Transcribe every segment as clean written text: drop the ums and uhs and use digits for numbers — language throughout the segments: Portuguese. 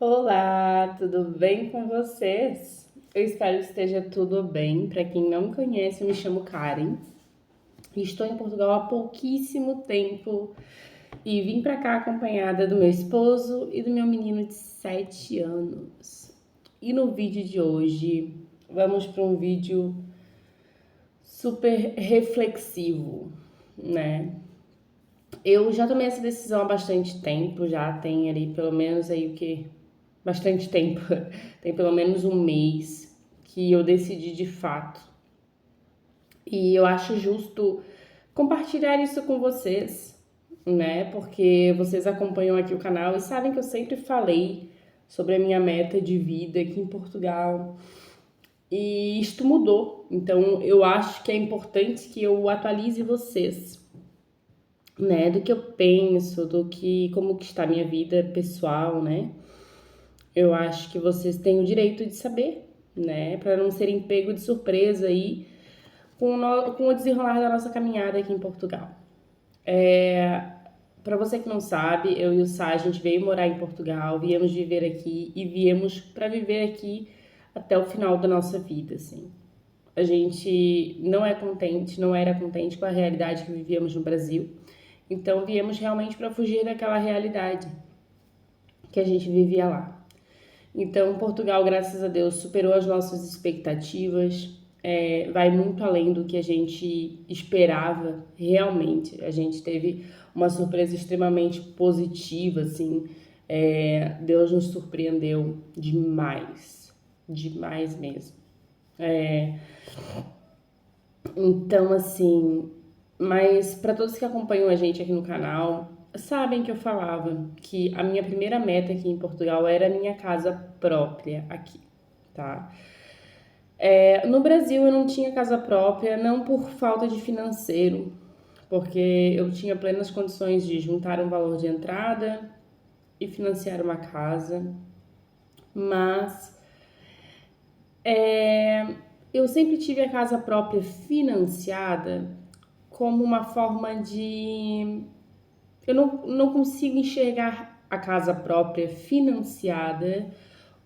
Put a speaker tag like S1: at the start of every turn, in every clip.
S1: Olá, tudo bem com vocês? Eu espero que esteja tudo bem. Para quem não me conhece, eu me chamo Karen e estou em Portugal há pouquíssimo tempo e vim para cá acompanhada do meu esposo e do meu menino de 7 anos. E no vídeo de hoje, vamos para um vídeo super reflexivo, né? Eu já tomei essa decisão há bastante tempo, já tem ali pelo menos aí o que bastante tempo, tem pelo menos um mês que eu decidi de fato. E eu acho justo compartilhar isso com vocês, né? Porque vocês acompanham aqui o canal e sabem que eu sempre falei sobre a minha meta de vida aqui em Portugal. E isto mudou. Então eu acho que é importante que eu atualize vocês, né, do que eu penso, do que como que está a minha vida pessoal, né? Eu acho que vocês têm o direito de saber, né? Para não serem pego de surpresa aí com o desenrolar da nossa caminhada aqui em Portugal. Para você que não sabe, eu e o Sá, a gente veio morar em Portugal, viemos viver aqui e viemos para viver aqui até o final da nossa vida, assim. A gente não é contente, não era contente com a realidade que vivíamos no Brasil. Então viemos realmente para fugir daquela realidade que a gente vivia lá. Então, Portugal, graças a Deus, superou as nossas expectativas, vai muito além do que a gente esperava realmente. A gente teve uma surpresa extremamente positiva, assim. Deus nos surpreendeu demais, demais mesmo. É, então, assim, mas para todos que acompanham a gente aqui no canal, sabem que eu falava que a minha primeira meta aqui em Portugal era a minha casa própria aqui, tá? No Brasil eu não tinha casa própria, não por falta de financeiro, porque eu tinha plenas condições de juntar um valor de entrada e financiar uma casa, mas eu sempre tive a casa própria financiada como uma forma de. Eu não consigo enxergar a casa própria financiada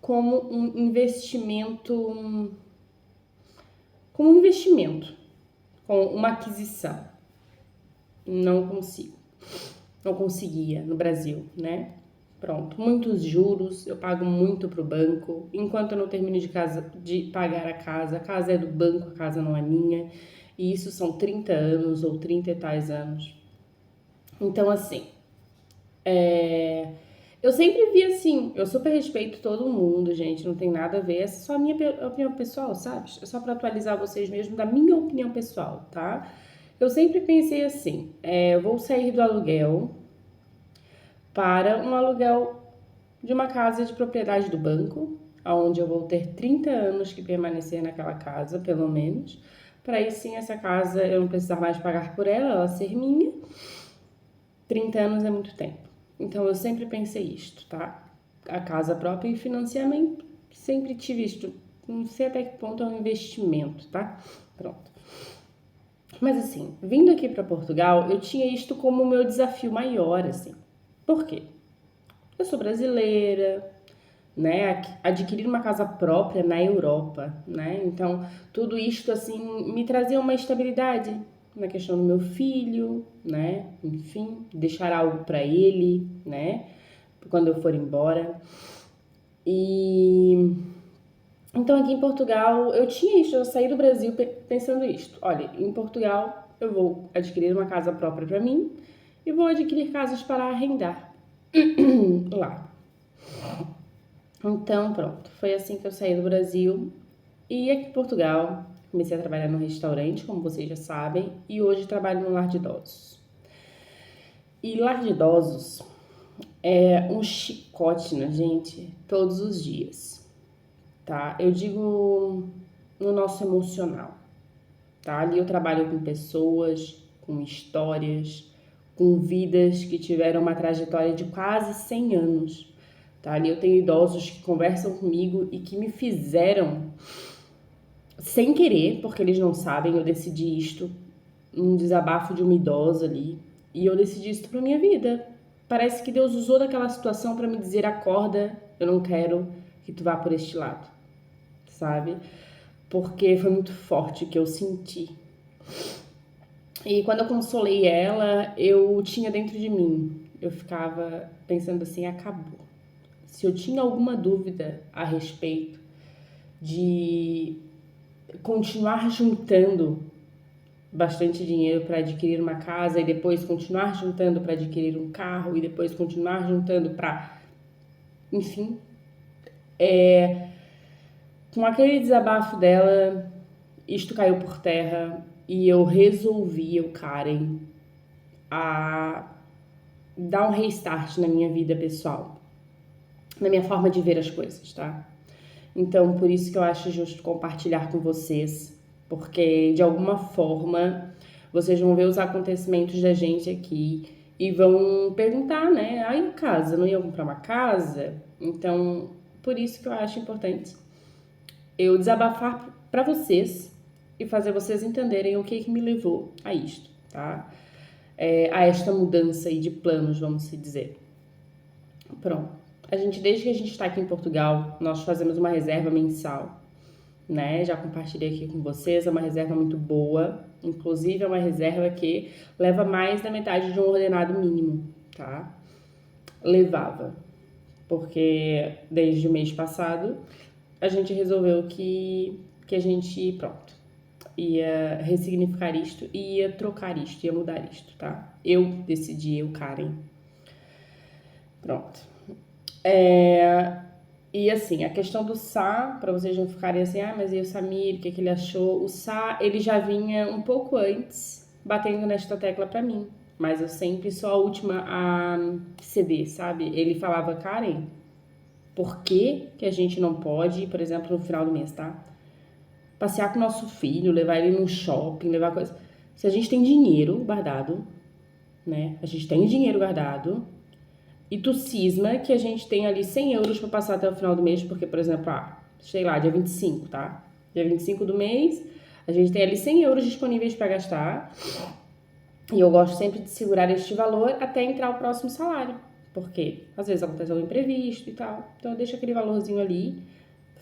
S1: como um investimento, como um investimento, com uma aquisição. Não consigo. Não conseguia no Brasil, né? Pronto, muitos juros, eu pago muito pro banco. Enquanto eu não termino de pagar a casa é do banco, a casa não é minha. E isso são 30 anos ou 30 e tais anos. Então, assim, eu sempre vi assim, eu super respeito todo mundo, gente, não tem nada a ver, essa é só a minha opinião pessoal, sabe? É só pra atualizar vocês mesmo da minha opinião pessoal, tá? Eu sempre pensei assim, eu vou sair do aluguel para um aluguel de uma casa de propriedade do banco, onde eu vou ter 30 anos que permanecer naquela casa, pelo menos, para aí sim essa casa eu não precisar mais pagar por ela, ela ser minha. 30 anos é muito tempo. Então eu sempre pensei isto, tá? A casa própria e financiamento, sempre tive isto. Não sei até que ponto é um investimento, tá? Pronto. Mas assim, vindo aqui para Portugal, eu tinha isto como o meu desafio maior, assim. Por quê? Eu sou brasileira, né? Adquirir uma casa própria na Europa, né? Então, tudo isto assim me trazia uma estabilidade na questão do meu filho, né? Enfim, deixar algo para ele, né? Quando eu for embora. E então aqui em Portugal, eu tinha isto, eu saí do Brasil pensando isto. Olha, em Portugal eu vou adquirir uma casa própria para mim e vou adquirir casas para arrendar lá. Então, pronto, foi assim que eu saí do Brasil e aqui em Portugal comecei a trabalhar no restaurante, como vocês já sabem, e hoje trabalho no lar de idosos. E lar de idosos é um chicote na gente todos os dias, tá? Eu digo no nosso emocional, tá? Ali eu trabalho com pessoas, com histórias, com vidas que tiveram uma trajetória de quase 100 anos, tá? Ali eu tenho idosos que conversam comigo e que me fizeram sem querer, porque eles não sabem, eu decidi isto, um desabafo de uma idosa ali, e eu decidi isso pra minha vida. parece que Deus usou daquela situação para me dizer: acorda, eu não quero que tu vá por este lado, sabe? Porque foi muito forte o que eu senti. E quando eu consolei ela, eu tinha dentro de mim, eu ficava pensando assim: acabou. Se eu tinha alguma dúvida a respeito de continuar juntando bastante dinheiro para adquirir uma casa e depois continuar juntando para adquirir um carro e depois continuar juntando para, enfim, com aquele desabafo dela, isto caiu por terra e eu resolvi, eu, Karen, a dar um restart na minha vida pessoal, na minha forma de ver as coisas, tá? Então, por isso que eu acho justo compartilhar com vocês, porque de alguma forma vocês vão ver os acontecimentos da gente aqui e vão perguntar, né? Ai, casa, não ia comprar uma casa? Então, por isso que eu acho importante eu desabafar para vocês e fazer vocês entenderem o que me levou a isto, tá? A esta mudança aí de planos, vamos se dizer. Pronto. Desde que a gente está aqui em Portugal, nós fazemos uma reserva mensal, né? Já compartilhei aqui com vocês, é uma reserva muito boa. Inclusive, é uma reserva que leva mais da metade de um ordenado mínimo, tá? Levava. Porque desde o mês passado, a gente resolveu que a gente, pronto, ia ressignificar isto, ia trocar isto, ia mudar isto, tá? Eu decidi, eu, Karen. Pronto. E assim, a questão do Sá, para vocês não ficarem assim, mas e o Samir, o que, que ele achou? O Sá, ele já vinha um pouco antes batendo nesta tecla para mim, mas eu sempre sou a última a ceder, sabe? Ele falava: Karen, por que que a gente não pode, por exemplo, no final do mês, tá? Passear com o nosso filho, levar ele num shopping, levar coisa. Se a gente tem dinheiro guardado, né? A gente tem dinheiro guardado, e tu cisma que a gente tem ali 100 euros para passar até o final do mês, porque, por exemplo, sei lá, dia 25, tá? Dia 25 do mês, a gente tem ali 100 euros disponíveis para gastar, e eu gosto sempre de segurar este valor até entrar o próximo salário, porque às vezes acontece algum imprevisto e tal, então eu deixo aquele valorzinho ali,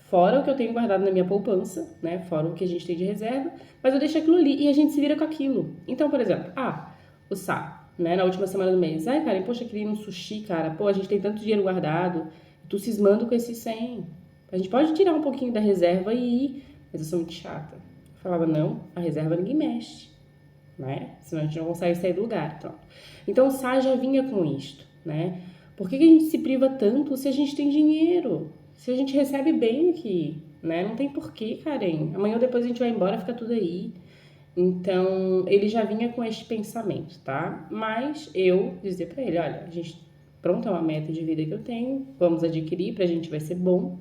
S1: fora o que eu tenho guardado na minha poupança, né? Fora o que a gente tem de reserva, mas eu deixo aquilo ali e a gente se vira com aquilo. Então, por exemplo, o Sá, né? Na última semana do mês. Ai, Karen, poxa, queria ir no sushi, cara. Pô, a gente tem tanto dinheiro guardado. Tu cismando com esses 100. A gente pode tirar um pouquinho da reserva e ir. Mas eu sou muito chata. Eu falava: não, a reserva ninguém mexe, né? Senão a gente não consegue sair do lugar. Pronto. Então o Sá já vinha com isto, né? Por que que a gente se priva tanto se a gente tem dinheiro? Se a gente recebe bem aqui, né? Não tem porquê, Karen. Amanhã ou depois a gente vai embora, fica tudo aí. Então, ele já vinha com este pensamento, tá? Mas eu dizer pra ele: olha, a gente, pronto, é uma meta de vida que eu tenho, vamos adquirir, pra gente vai ser bom,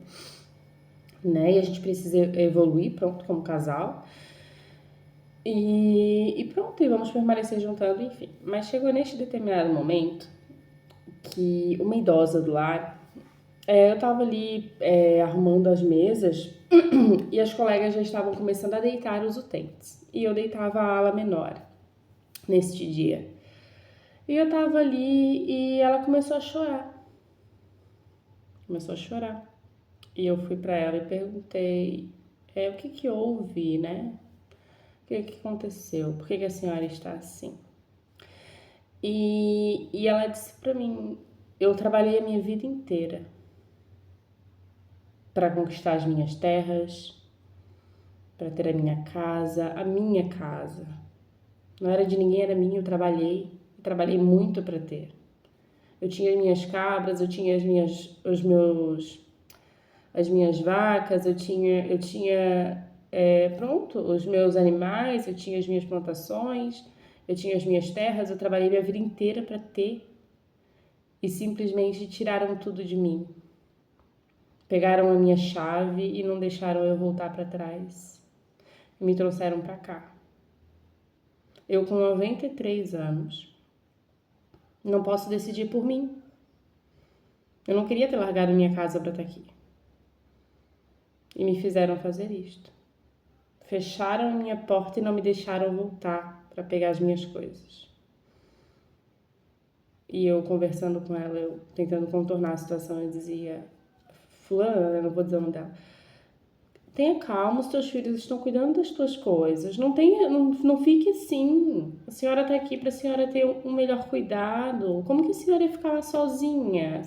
S1: né? E a gente precisa evoluir, pronto, como casal. E pronto, e vamos permanecer juntando, enfim. Mas chegou neste determinado momento que uma idosa do lar, eu tava ali arrumando as mesas e as colegas já estavam começando a deitar os utentes. E eu deitava a ala menor neste dia. E eu tava ali e ela começou a chorar. Começou a chorar. E eu fui pra ela e perguntei: o que que houve, né? O que que aconteceu? Por que que a senhora está assim? E ela disse pra mim: eu trabalhei a minha vida inteira para conquistar as minhas terras, para ter a minha casa. Não era de ninguém, era minha, eu trabalhei muito para ter. Eu tinha as minhas cabras, eu tinha as minhas vacas, pronto, os meus animais, eu tinha as minhas plantações, eu tinha as minhas terras, eu trabalhei minha vida inteira para ter e simplesmente tiraram tudo de mim. Pegaram a minha chave e não deixaram eu voltar para trás. E me trouxeram para cá. Eu com 93 anos não posso decidir por mim. Eu não queria ter largado minha casa para estar aqui. E me fizeram fazer isto. Fecharam a minha porta e não me deixaram voltar para pegar as minhas coisas. E eu conversando com ela, eu tentando contornar a situação, eu dizia, fulana, né, não vou dizer o nome dela, tenha calma, os teus filhos estão cuidando das tuas coisas. Não fique assim. A senhora está aqui para a senhora ter um melhor cuidado. Como que a senhora ia ficar lá sozinha?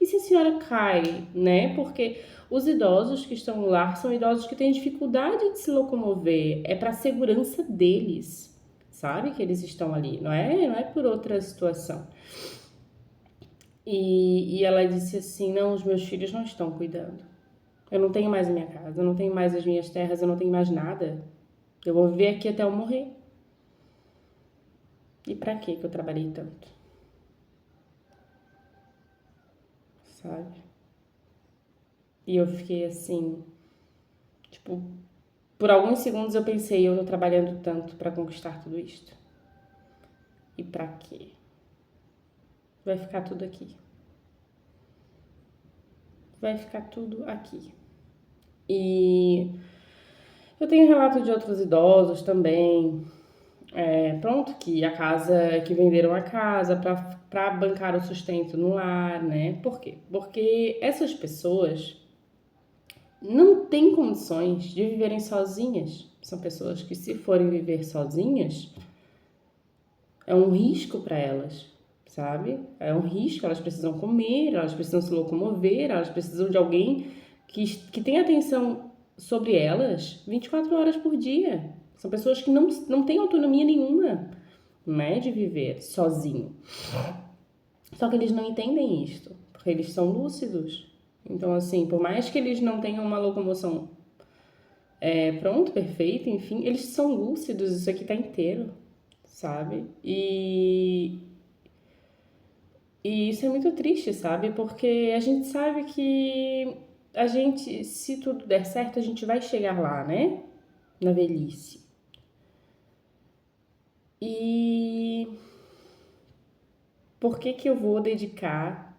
S1: E se a senhora cai, né? Porque os idosos que estão no lar são idosos que têm dificuldade de se locomover. É para a segurança deles, sabe? Que eles estão ali. Não é por outra situação. E ela disse assim: não, os meus filhos não estão cuidando. Eu não tenho mais a minha casa, eu não tenho mais as minhas terras, eu não tenho mais nada. Eu vou viver aqui até eu morrer. E pra que eu trabalhei tanto? Sabe? E eu fiquei assim, tipo, por alguns segundos eu pensei, eu tô trabalhando tanto pra conquistar tudo isto. E pra quê? Vai ficar tudo aqui. Vai ficar tudo aqui. E eu tenho relato de outros idosos também. Pronto, que venderam a casa para bancar o sustento no lar, né? Por quê? Porque essas pessoas não têm condições de viverem sozinhas. São pessoas que, se forem viver sozinhas, é um risco para elas, sabe? É um risco, elas precisam comer, elas precisam se locomover, elas precisam de alguém que tenha atenção sobre elas 24 horas por dia. São pessoas que não têm autonomia nenhuma, né, de viver sozinho. Só que eles não entendem isto, porque eles são lúcidos. Então, assim, por mais que eles não tenham uma locomoção pronto, perfeita, enfim, eles são lúcidos, isso aqui tá inteiro, sabe? E isso é muito triste, sabe? Porque a gente sabe que se tudo der certo, a gente vai chegar lá, né? Na velhice. E por que que eu vou dedicar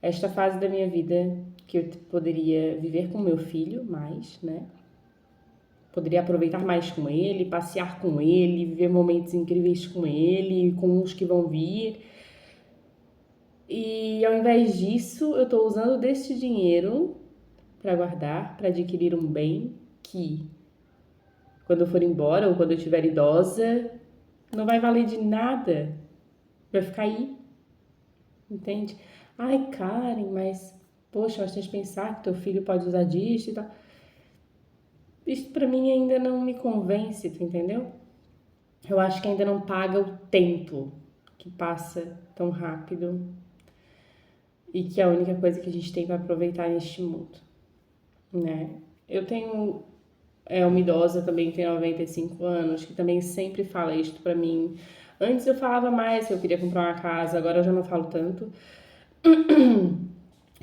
S1: esta fase da minha vida que eu poderia viver com meu filho mais, né? Poderia aproveitar mais com ele, passear com ele, viver momentos incríveis com ele, com os que vão vir. E ao invés disso, eu estou usando deste dinheiro para guardar, para adquirir um bem que, quando eu for embora ou quando eu estiver idosa, não vai valer de nada. Vai ficar aí, entende? Ai, Karen, mas poxa, mas tens de pensar que teu filho pode usar disso e tal. Isso pra mim ainda não me convence, tu entendeu? Eu acho que ainda não paga o tempo que passa tão rápido e que é a única coisa que a gente tem para aproveitar neste mundo, né? Eu tenho uma idosa também que tem 95 anos, que também sempre fala isto pra mim. Antes eu falava mais que eu queria comprar uma casa, agora eu já não falo tanto.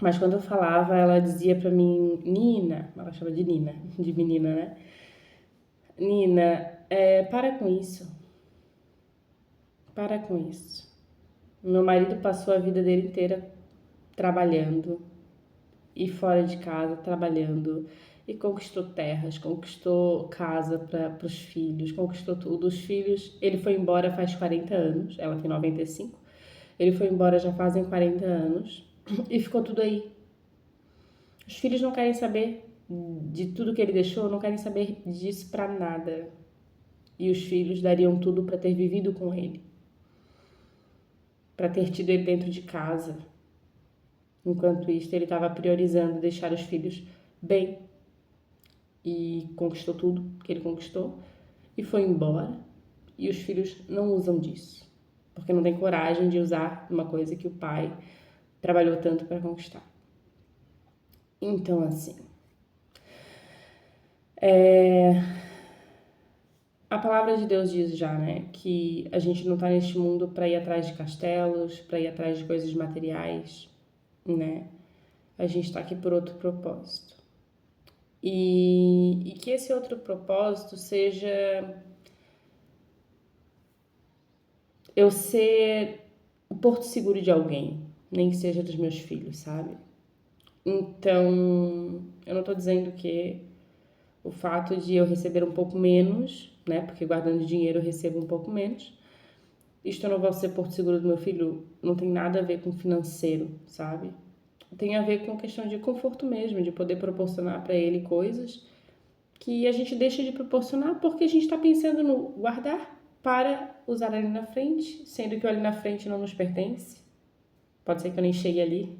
S1: Mas quando eu falava, ela dizia pra mim, Nina, ela chama de Nina, de menina, né? Nina, para com isso, para com isso. Meu marido passou a vida dele inteira trabalhando e fora de casa trabalhando e conquistou terras, conquistou casa para os filhos, conquistou tudo. Os filhos, ele foi embora faz 40 anos, ela tem 95. Ele foi embora já fazem 40 anos e ficou tudo aí. Os filhos não querem saber de tudo que ele deixou, não querem saber disso para nada. E os filhos dariam tudo para ter vivido com ele, para ter tido ele dentro de casa. Enquanto isso, ele estava priorizando deixar os filhos bem e conquistou tudo que ele conquistou e foi embora. E os filhos não usam disso, porque não tem coragem de usar uma coisa que o pai trabalhou tanto para conquistar. Então, assim, a palavra de Deus diz já, né, que a gente não tá neste mundo para ir atrás de castelos, para ir atrás de coisas materiais, né? A gente tá aqui por outro propósito. E que esse outro propósito seja eu ser o porto seguro de alguém, nem que seja dos meus filhos, sabe? Então, eu não tô dizendo que o fato de eu receber um pouco menos, né? Porque guardando dinheiro eu recebo um pouco menos. isto eu não vou ser porto seguro do meu filho, não tem nada a ver com financeiro, sabe? Tem a ver com questão de conforto mesmo, de poder proporcionar para ele coisas que a gente deixa de proporcionar porque a gente está pensando no guardar para usar ali na frente, sendo que o ali na frente não nos pertence. Pode ser que eu nem chegue ali,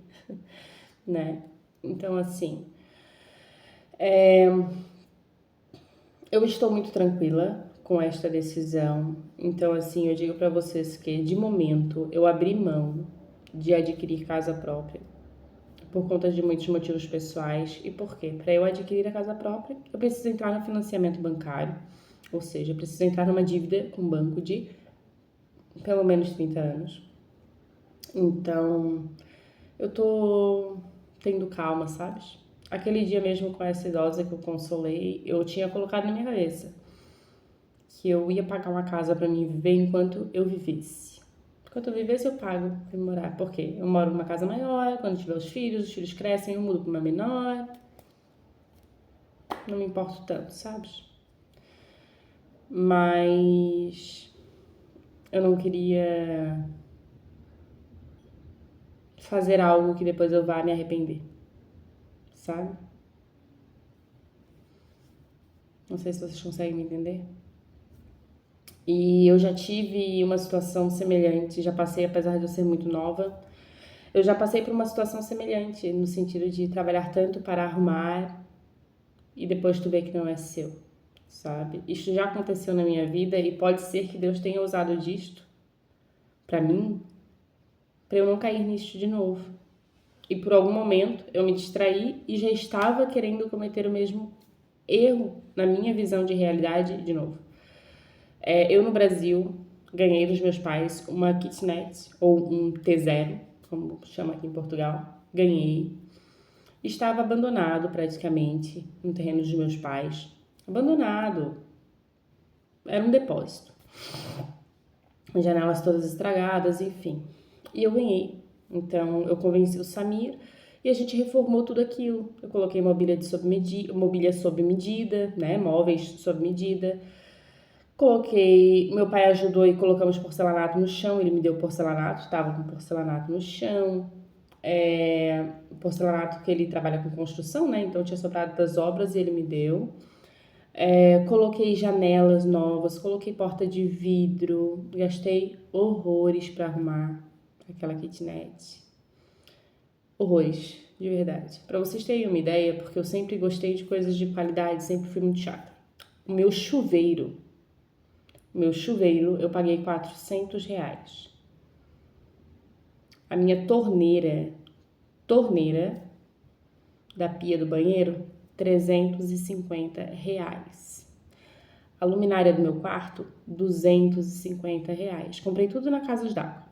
S1: né? Então, assim, eu estou muito tranquila com esta decisão. Então, assim, eu digo para vocês que, de momento, eu abri mão de adquirir casa própria por conta de muitos motivos pessoais. E por quê? Para eu adquirir a casa própria, eu preciso entrar no financiamento bancário, ou seja, eu preciso entrar numa dívida com o banco de pelo menos 30 anos. Então, eu tô tendo calma, sabes? Aquele dia mesmo com essa idosa que eu consolei, eu tinha colocado na minha cabeça que eu ia pagar uma casa para mim viver enquanto eu vivesse. Enquanto eu vivesse, eu pago pra morar. Por quê? Eu moro numa casa maior, quando tiver os filhos crescem, eu mudo pra uma menor. Não me importo tanto, sabes? Mas eu não queria fazer algo que depois eu vá me arrepender, sabe? Não sei se vocês conseguem me entender. E eu já tive uma situação semelhante, já passei, apesar de eu ser muito nova, eu já passei por uma situação semelhante, no sentido de trabalhar tanto para arrumar e depois tu vê que não é seu, sabe? Isso já aconteceu na minha vida e pode ser que Deus tenha usado disto para mim, para eu não cair nisto de novo. E por algum momento eu me distraí e já estava querendo cometer o mesmo erro na minha visão de realidade de novo. Eu no Brasil ganhei dos meus pais uma kitnet ou um T0, como chama aqui em Portugal. Ganhei. Estava abandonado praticamente no terreno dos meus pais. Abandonado. Era um depósito. Janelas todas estragadas, enfim. E eu ganhei. Então eu convenci o Samir e a gente reformou tudo aquilo. Eu coloquei mobília sob medida, né? Móveis sob medida. Coloquei, meu pai ajudou e colocamos porcelanato no chão, ele me deu porcelanato, estava com porcelanato no chão. Porcelanato que ele trabalha com construção, né? Então tinha sobrado das obras e ele me deu. Coloquei janelas novas, coloquei porta de vidro, gastei horrores para arrumar aquela kitnet. Horrores, de verdade. Para vocês terem uma ideia, porque eu sempre gostei de coisas de qualidade, sempre fui muito chata. O meu chuveiro eu paguei R$ 400. A minha torneira da pia do banheiro, R$ 350. A luminária do meu quarto, R$ 250. Comprei tudo na Casas d'Água.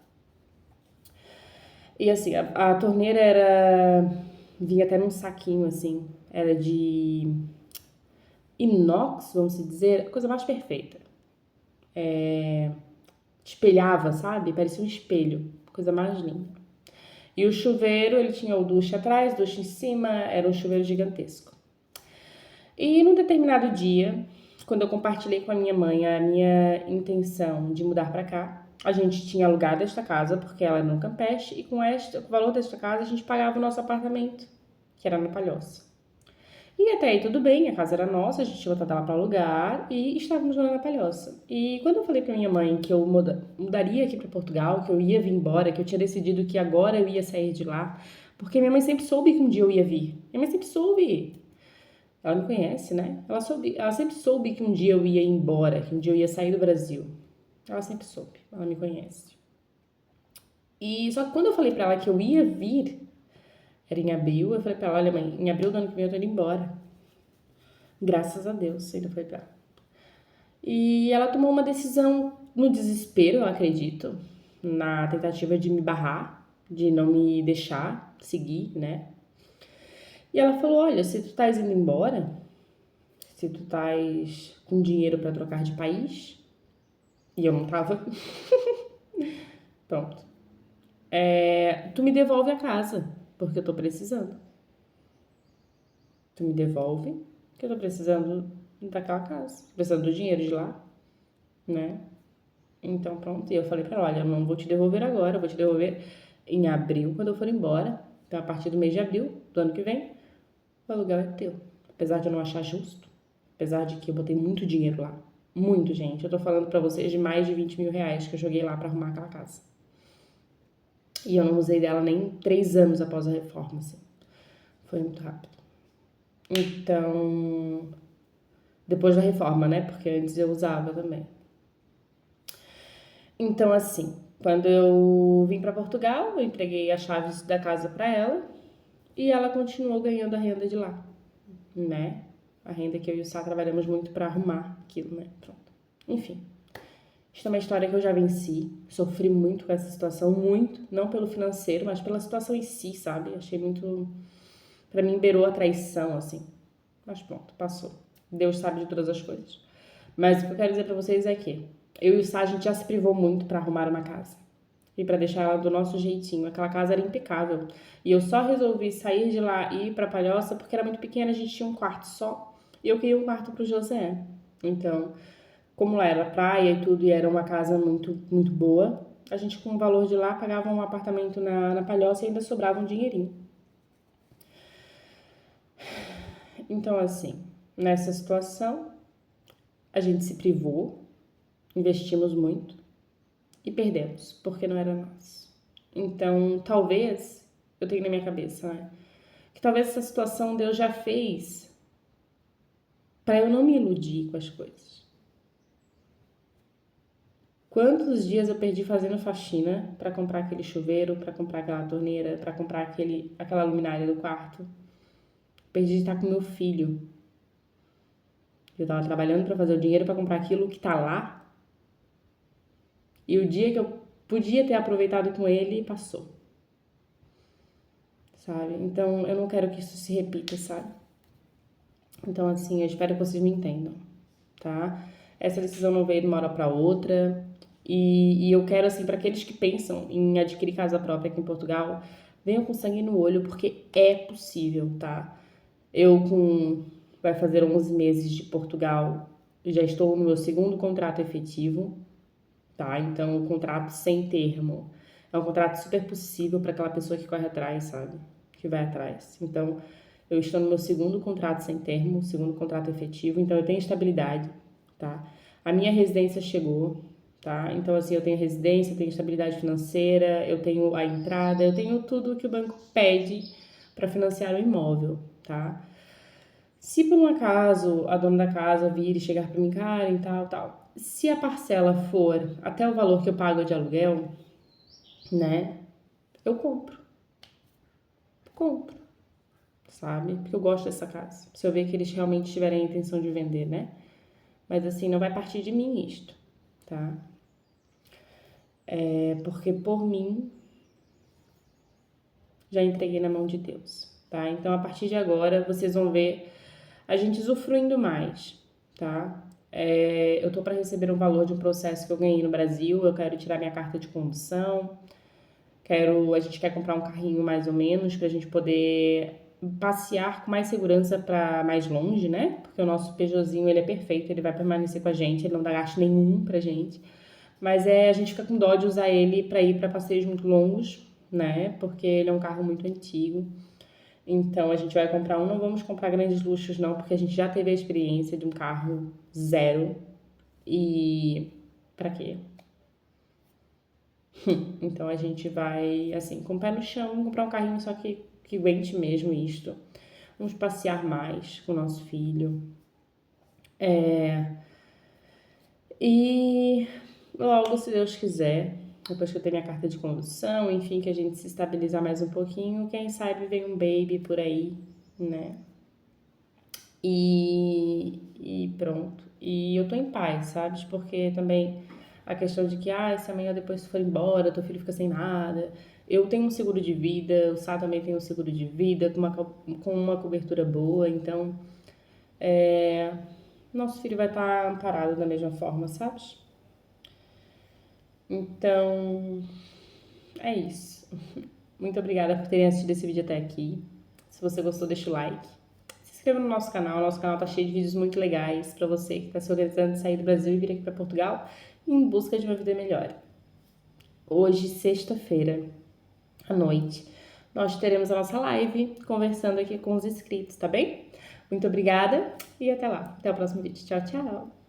S1: E assim, a torneira vinha até num saquinho assim, era de inox, vamos dizer, a coisa mais perfeita. Espelhava, sabe? Parecia um espelho, coisa mais linda. E o chuveiro, ele tinha o duche atrás, duche em cima, era um chuveiro gigantesco. E num determinado dia, quando eu compartilhei com a minha mãe a minha intenção de mudar para cá, a gente tinha alugado esta casa porque ela era no Campeche e com o valor desta casa a gente pagava o nosso apartamento, que era na Palhoça. E até aí tudo bem, a casa era nossa, a gente tinha botado ela para alugar e estávamos morando na Palhoça. E quando eu falei para minha mãe que eu mudaria aqui para Portugal, que eu ia vir embora, que eu tinha decidido que agora eu ia sair de lá, porque minha mãe sempre soube que um dia eu ia vir. Minha mãe sempre soube. Ela me conhece, né? Ela sempre soube que um dia eu ia embora, que um dia eu ia sair do Brasil. Ela sempre soube, ela me conhece. E só que quando eu falei pra ela que eu ia vir, era em abril, eu falei pra ela, olha mãe, em abril do ano que vem eu tô indo embora. Graças a Deus, ainda foi pra ela. E ela tomou uma decisão no desespero, eu acredito, na tentativa de me barrar, de não me deixar seguir, né? E ela falou, olha, se tu estás indo embora, se tu estás com dinheiro pra trocar de país, e eu não tava, pronto. Tu me devolve a casa, porque eu tô precisando. Tu me devolve, que eu tô precisando daquela casa. Precisando do dinheiro de lá, né? Então, pronto. E eu falei pra ela, olha, eu não vou te devolver agora, eu vou te devolver em abril, quando eu for embora. Então, a partir do mês de abril do ano que vem, o aluguel é teu. Apesar de eu não achar justo, apesar de que eu botei muito dinheiro lá. Muito, gente. Eu tô falando pra vocês de mais de 20 mil reais que eu joguei lá pra arrumar aquela casa. E eu não usei dela nem 3 anos após a reforma, assim. Foi muito rápido. Então, depois da reforma, né? Porque antes eu usava também. Então, assim, quando eu vim pra Portugal, eu entreguei as chaves da casa pra ela e ela continuou ganhando a renda de lá, né? A renda que eu e o Sá trabalhamos muito pra arrumar aquilo, né? Pronto. Enfim, isso é uma história que eu já venci. Sofri muito com essa situação, muito, não pelo financeiro, mas pela situação em si, sabe? Achei muito. Pra mim, beirou a traição, assim. Mas pronto, passou. Deus sabe de todas as coisas. Mas o que eu quero dizer pra vocês é que eu e o Sá, a gente já se privou muito pra arrumar uma casa. E pra deixar ela do nosso jeitinho. Aquela casa era impecável. E eu só resolvi sair de lá e ir pra Palhoça porque era muito pequena, a gente tinha um quarto só. E eu queria um quarto pro José. Então, como lá era praia e tudo, e era uma casa muito, muito boa, a gente com o valor de lá pagava um apartamento na Palhoça e ainda sobrava um dinheirinho. Então, assim, nessa situação, a gente se privou, investimos muito e perdemos, porque não era nosso. Então, talvez, eu tenho na minha cabeça, né? Que talvez essa situação Deus já fez para eu não me iludir com as coisas. Quantos dias eu perdi fazendo faxina para comprar aquele chuveiro, para comprar aquela torneira, para comprar aquela luminária do quarto? Perdi de estar com meu filho. Eu tava trabalhando para fazer o dinheiro para comprar aquilo que tá lá. E o dia que eu podia ter aproveitado com ele, passou. Sabe? Então, eu não quero que isso se repita, sabe? Então, assim, eu espero que vocês me entendam, tá? Essa decisão não veio de uma hora para outra. E eu quero, assim, para aqueles que pensam em adquirir casa própria aqui em Portugal, venham com sangue no olho, porque é possível, tá? Eu, vai fazer 11 meses de Portugal, já estou no meu segundo contrato efetivo, tá? Então, o contrato sem termo é um contrato super possível para aquela pessoa que corre atrás, sabe? Que vai atrás. Então, eu estou no meu segundo contrato sem termo, segundo contrato efetivo, então eu tenho estabilidade, tá? A minha residência chegou, tá? Então, assim, eu tenho residência, eu tenho estabilidade financeira, eu tenho a entrada, eu tenho tudo que o banco pede para financiar o imóvel, tá? Se por um acaso a dona da casa vir e chegar para mim, Karen, tal, tal, se a parcela for até o valor que eu pago de aluguel, né, eu compro, sabe? Porque eu gosto dessa casa. Se eu ver que eles realmente tiverem a intenção de vender, né? Mas assim, não vai partir de mim isto, tá? É porque por mim já entreguei na mão de Deus, tá? Então a partir de agora vocês vão ver a gente usufruindo mais, tá? Eu tô para receber um valor de um processo que eu ganhei no Brasil, eu quero tirar minha carta de condução, a gente quer comprar um carrinho mais ou menos pra gente poder passear com mais segurança para mais longe, né? Porque o nosso Peugeotzinho, ele é perfeito, ele vai permanecer com a gente, ele não dá gasto nenhum pra gente. Mas a gente fica com dó de usar ele para ir para passeios muito longos, né? Porque ele é um carro muito antigo. Então a gente vai comprar não vamos comprar grandes luxos não, porque a gente já teve a experiência de um carro zero e pra quê? Então a gente vai assim, com o pé no chão, comprar um carrinho só que aguente mesmo isto. Vamos passear mais com o nosso filho. E logo, se Deus quiser, depois que eu ter minha carta de condução, enfim, que a gente se estabilizar mais um pouquinho, quem sabe vem um baby por aí, né? E pronto. E eu tô em paz, sabe? Porque também a questão de que, se amanhã depois tu for embora, teu filho fica sem nada. Eu tenho um seguro de vida, o Sá também tem um seguro de vida com uma cobertura boa, então nosso filho vai estar amparado da mesma forma, sabe? Então, é isso. Muito obrigada por terem assistido esse vídeo até aqui. Se você gostou, deixa o like. Se inscreva no nosso canal. Nosso canal tá cheio de vídeos muito legais para você que está se organizando de sair do Brasil e vir aqui para Portugal. em busca de uma vida melhor. Hoje, sexta-feira, à noite, nós teremos a nossa live conversando aqui com os inscritos, tá bem? Muito obrigada e até lá. Até o próximo vídeo. Tchau, tchau!